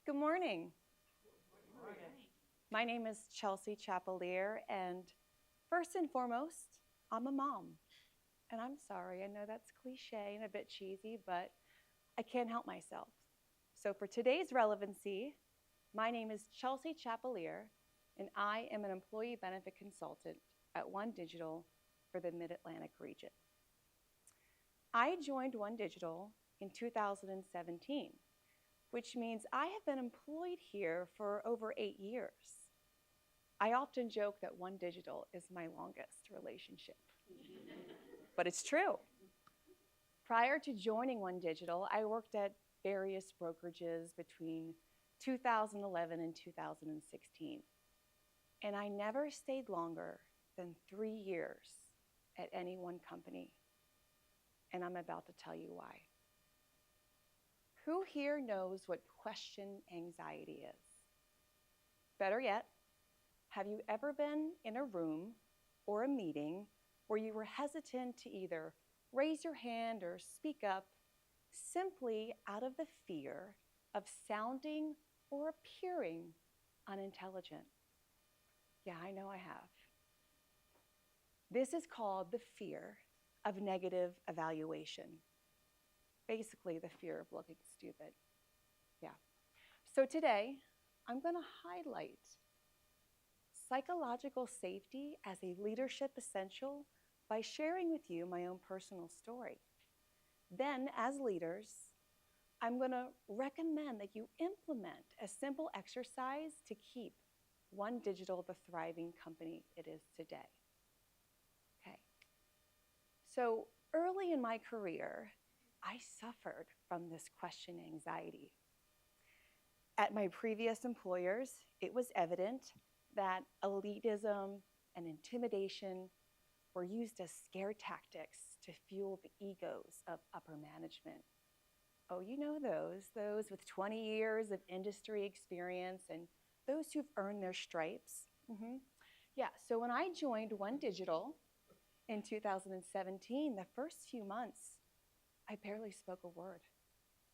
Good morning. My name is Chelci Chappelear, and first and foremost, I'm a mom. And I'm sorry, I know that's cliche and a bit cheesy, but I can't help myself. So for today's relevancy, my name is Chelci Chappelear, and I am an employee benefit consultant at OneDigital for the Mid-Atlantic region. I joined OneDigital in 2017, which means I have been employed here for over 8 years. I often joke that OneDigital is my longest relationship, but it's true. Prior to joining OneDigital, I worked at various brokerages between 2011 and 2016, and I never stayed longer than 3 years at any one company, and I'm about to tell you why. Who here knows what question anxiety is? Better yet, have you ever been in a room or a meeting where you were hesitant to either raise your hand or speak up simply out of the fear of sounding or appearing unintelligent? Yeah, I know I have. This is called the fear of negative evaluation. Basically, the fear of looking stupid. Yeah. So today, I'm going to highlight psychological safety as a leadership essential by sharing with you my own personal story. Then, as leaders, I'm going to recommend that you implement a simple exercise to keep OneDigital the thriving company it is today. Okay. So early in my career, I suffered from this question anxiety. At my previous employers, it was evident that elitism and intimidation were used as scare tactics to fuel the egos of upper management. Oh, you know those with 20 years of industry experience and those who've earned their stripes. Yeah, so when I joined OneDigital in 2017, the first few months, I barely spoke a word,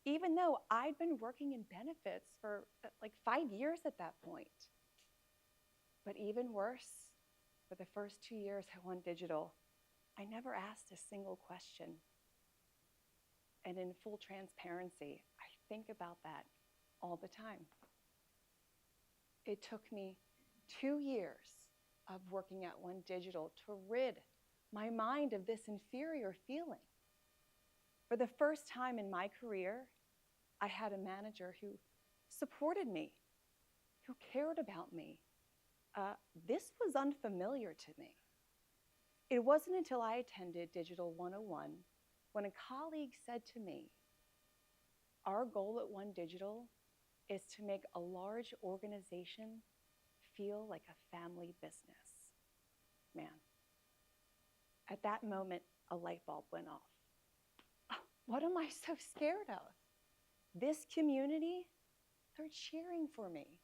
even though I'd been working in benefits for like 5 years at that point. But even worse, for the first 2 years at OneDigital, I never asked a single question. And in full transparency, I think about that all the time. It took me 2 years of working at OneDigital to rid my mind of this inferior feeling. For the first time in my career, I had a manager who supported me, who cared about me. This was unfamiliar to me. It wasn't until I attended Digital 101 when a colleague said to me, "Our goal at OneDigital is to make a large organization feel like a family business." Man, at that moment, a light bulb went off. What am I so scared of? This community, they're cheering for me.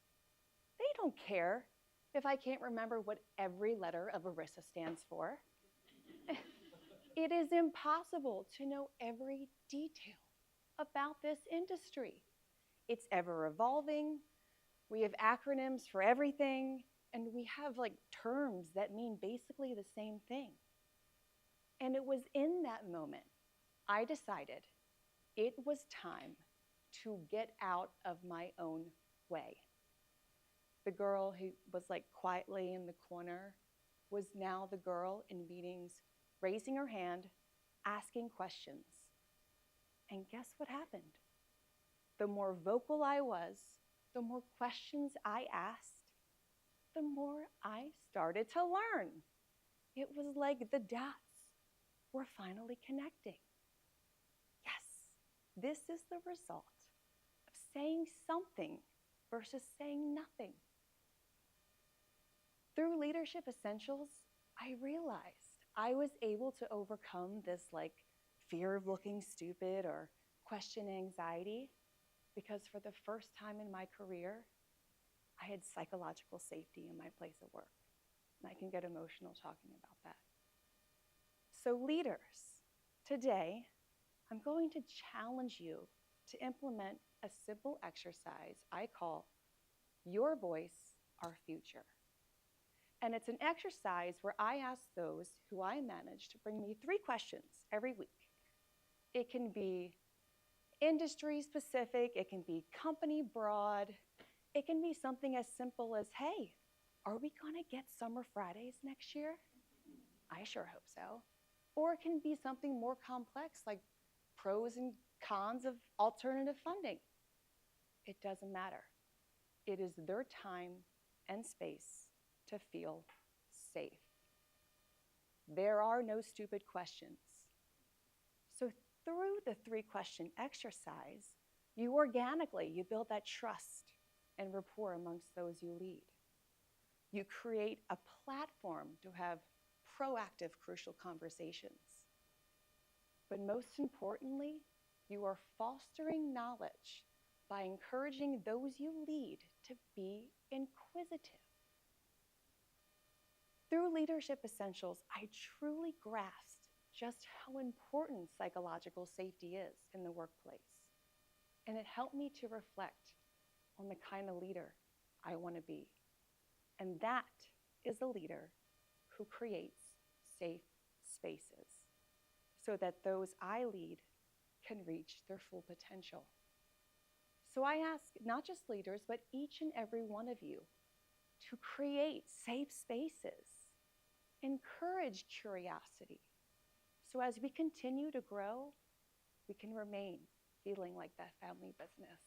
They don't care if I can't remember what every letter of ERISA stands for. It is impossible to know every detail about this industry. It's ever evolving. We have acronyms for everything, and we have like terms that mean basically the same thing. And it was in that moment I decided it was time to get out of my own way. The girl who was like quietly in the corner was now the girl in meetings, raising her hand, asking questions. And guess what happened? The more vocal I was, the more questions I asked, the more I started to learn. It was like the dots were finally connecting. Yes, this is the result of saying something versus saying nothing. Through Leadership Essentials, I realized I was able to overcome this like fear of looking stupid or question anxiety because for the first time in my career, I had psychological safety in my place of work. And I can get emotional talking about that. So leaders, today, I'm going to challenge you to implement a simple exercise I call Your Voice, Our Future. And it's an exercise where I ask those who I manage to bring me 3 questions every week. It can be industry specific, it can be company broad, it can be something as simple as, hey, are we gonna get summer Fridays next year? I sure hope so. Or it can be something more complex like pros and cons of alternative funding. It doesn't matter. It is their time and space to feel safe. There are no stupid questions. So through the 3-question exercise, you build that trust and rapport amongst those you lead. You create a platform to have proactive, crucial conversations. But most importantly, you are fostering knowledge by encouraging those you lead to be inquisitive. Through Leadership Essentials, I truly grasped just how important psychological safety is in the workplace. And it helped me to reflect on the kind of leader I want to be. And that is a leader who creates safe spaces so that those I lead can reach their full potential. So I ask not just leaders, but each and every one of you to create safe spaces, encourage curiosity. So as we continue to grow, we can remain feeling like that family business.